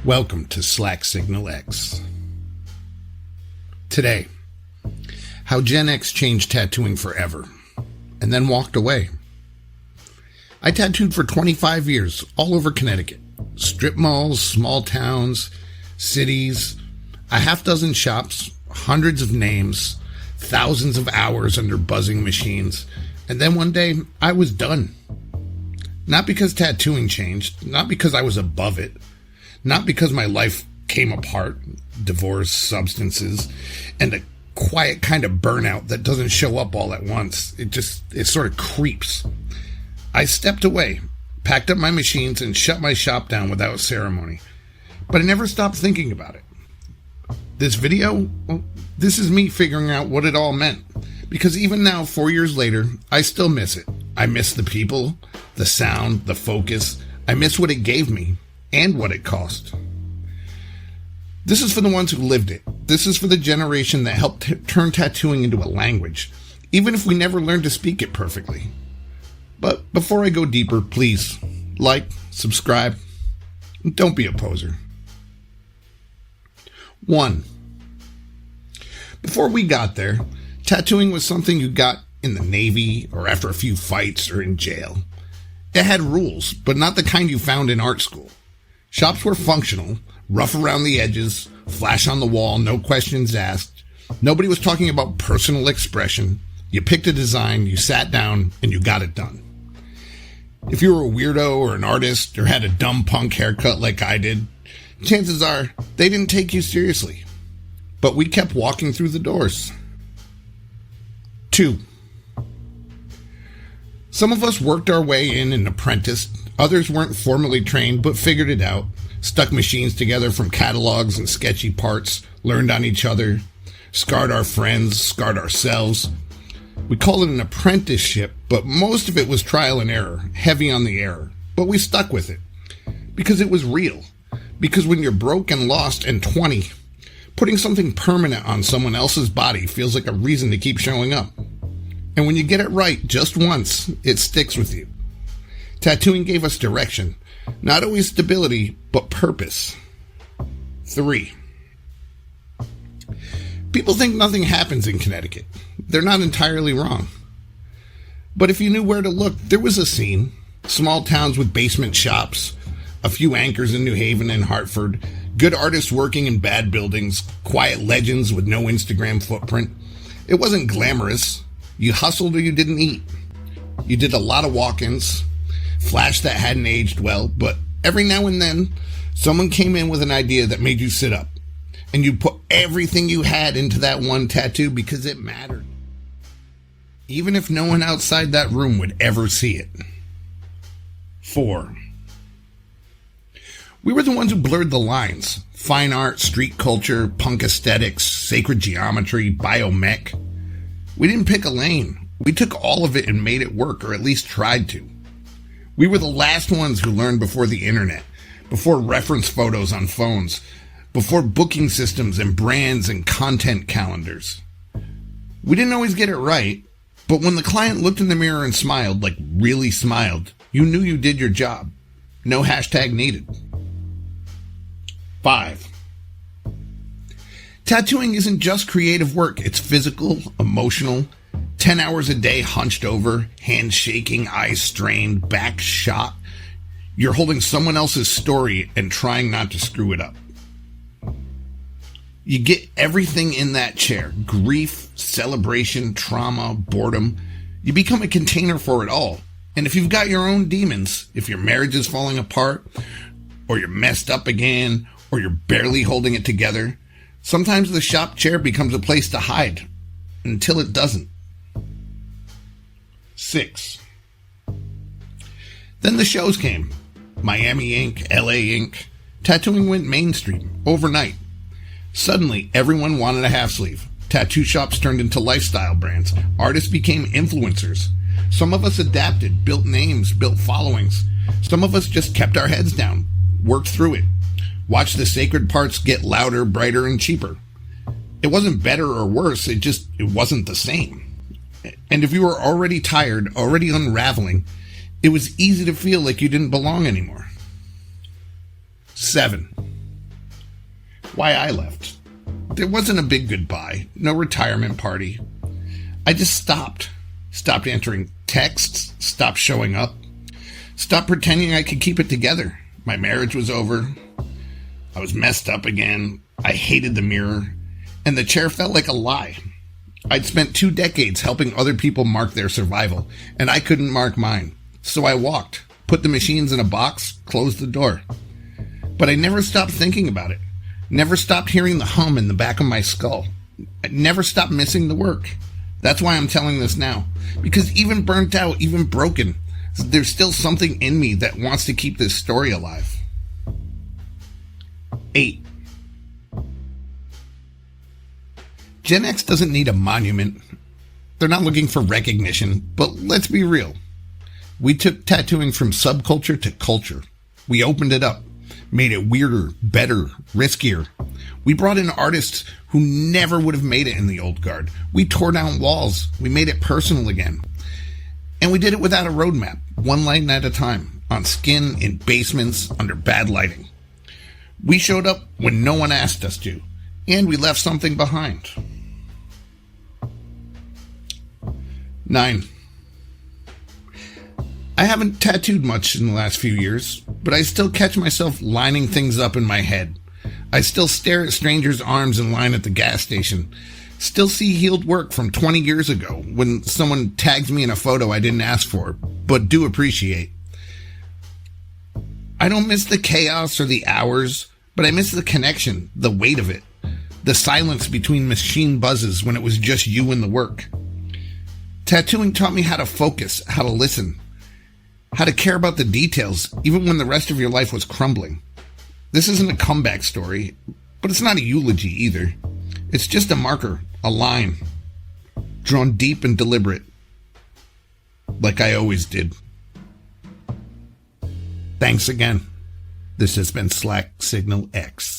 Welcome to Slack Signal X. Today, how Gen X changed tattooing forever, and then walked away. I tattooed for 25 years, all over Connecticut. Strip malls, small towns, cities, a half dozen shops, hundreds of names, thousands of hours under buzzing machines, and then one day, I was done. Not because tattooing changed, not because I was above it, not because my life came apart, divorce, substances, and a quiet kind of burnout that doesn't show up all at once. It sort of creeps. I stepped away, packed up my machines, and shut my shop down without ceremony. But I never stopped thinking about it. This video, well, this is me figuring out what it all meant. Because even now, 4 years later, I still miss it. I miss the people, the sound, the focus. I miss what it gave me and what it cost. This is for the ones who lived it. This is for the generation that helped turn tattooing into a language, even if we never learned to speak it perfectly. But before I go deeper, please like, subscribe, and don't be a poser. 1. Before we got there, tattooing was something you got in the Navy or after a few fights or in jail. It had rules, but not the kind you found in art school. Shops were functional, rough around the edges, flash on the wall, no questions asked. Nobody was talking about personal expression. You picked a design, you sat down, and you got it done. If you were a weirdo or an artist or had a dumb punk haircut like I did, chances are they didn't take you seriously. But we kept walking through the doors. 2. Some of us worked our way in and apprenticed. Others weren't formally trained but figured it out. Stuck machines together from catalogs and sketchy parts. Learned on each other. Scarred our friends. Scarred ourselves. We call it an apprenticeship, but most of it was trial and error. Heavy on the error. But we stuck with it. Because it was real. Because when you're broke and lost and 20, putting something permanent on someone else's body feels like a reason to keep showing up. And when you get it right just once, it sticks with you. Tattooing gave us direction. Not always stability, but purpose. 3. People think nothing happens in Connecticut. They're not entirely wrong. But if you knew where to look, there was a scene. Small towns with basement shops, a few anchors in New Haven and Hartford, good artists working in bad buildings, quiet legends with no Instagram footprint. It wasn't glamorous. You hustled or you didn't eat. You did a lot of walk-ins, flash that hadn't aged well, but every now and then, someone came in with an idea that made you sit up. And you put everything you had into that one tattoo because it mattered. Even if no one outside that room would ever see it. 4. We were the ones who blurred the lines. Fine art, street culture, punk aesthetics, sacred geometry, biomech. We didn't pick a lane. We took all of it and made it work, or at least tried to. We were the last ones who learned before the internet, before reference photos on phones, before booking systems and brands and content calendars. We didn't always get it right, but when the client looked in the mirror and smiled, like really smiled, you knew you did your job. No hashtag needed. 5. Tattooing isn't just creative work. It's physical, emotional, 10 hours a day hunched over, hands shaking, eyes strained, back shot. You're holding someone else's story and trying not to screw it up. You get everything in that chair. Grief, celebration, trauma, boredom. You become a container for it all. And if you've got your own demons, if your marriage is falling apart, or you're messed up again, or you're barely holding it together, sometimes the shop chair becomes a place to hide, until it doesn't. 6. Then the shows came. Miami Ink, LA Ink. Tattooing went mainstream, overnight. Suddenly, everyone wanted a half sleeve. Tattoo shops turned into lifestyle brands. Artists became influencers. Some of us adapted, built names, built followings. Some of us just kept our heads down, worked through it. Watched the sacred parts get louder, brighter, and cheaper. It wasn't better or worse, it wasn't the same. And if you were already tired, already unraveling, it was easy to feel like you didn't belong anymore. 7. why I left. There wasn't a big goodbye, no retirement party. I just stopped. Stopped answering texts, stopped showing up, stopped pretending I could keep it together. My marriage was over. I was messed up again. I hated the mirror, and the chair felt like a lie. I'd spent 2 decades helping other people mark their survival, and I couldn't mark mine. So I walked, put the machines in a box, closed the door. But I never stopped thinking about it. Never stopped hearing the hum in the back of my skull. I never stopped missing the work. That's why I'm telling this now. Because even burnt out, even broken, there's still something in me that wants to keep this story alive. 8. Gen X doesn't need a monument. They're not looking for recognition, but let's be real. We took tattooing from subculture to culture. We opened it up, made it weirder, better, riskier. We brought in artists who never would have made it in the old guard. We tore down walls. We made it personal again. And we did it without a roadmap, one line at a time, on skin, in basements, under bad lighting. We showed up when no one asked us to, and we left something behind. 9. I haven't tattooed much in the last few years, but I still catch myself lining things up in my head. I still stare at strangers' arms in line at the gas station. Still see healed work from 20 years ago when someone tags me in a photo I didn't ask for, but do appreciate. I don't miss the chaos or the hours, but I miss the connection, the weight of it, the silence between machine buzzes when it was just you and the work. Tattooing taught me how to focus, how to listen, how to care about the details, even when the rest of your life was crumbling. This isn't a comeback story, but it's not a eulogy either. It's just a marker, a line, drawn deep and deliberate, like I always did. Thanks again. This has been Slack Signal X.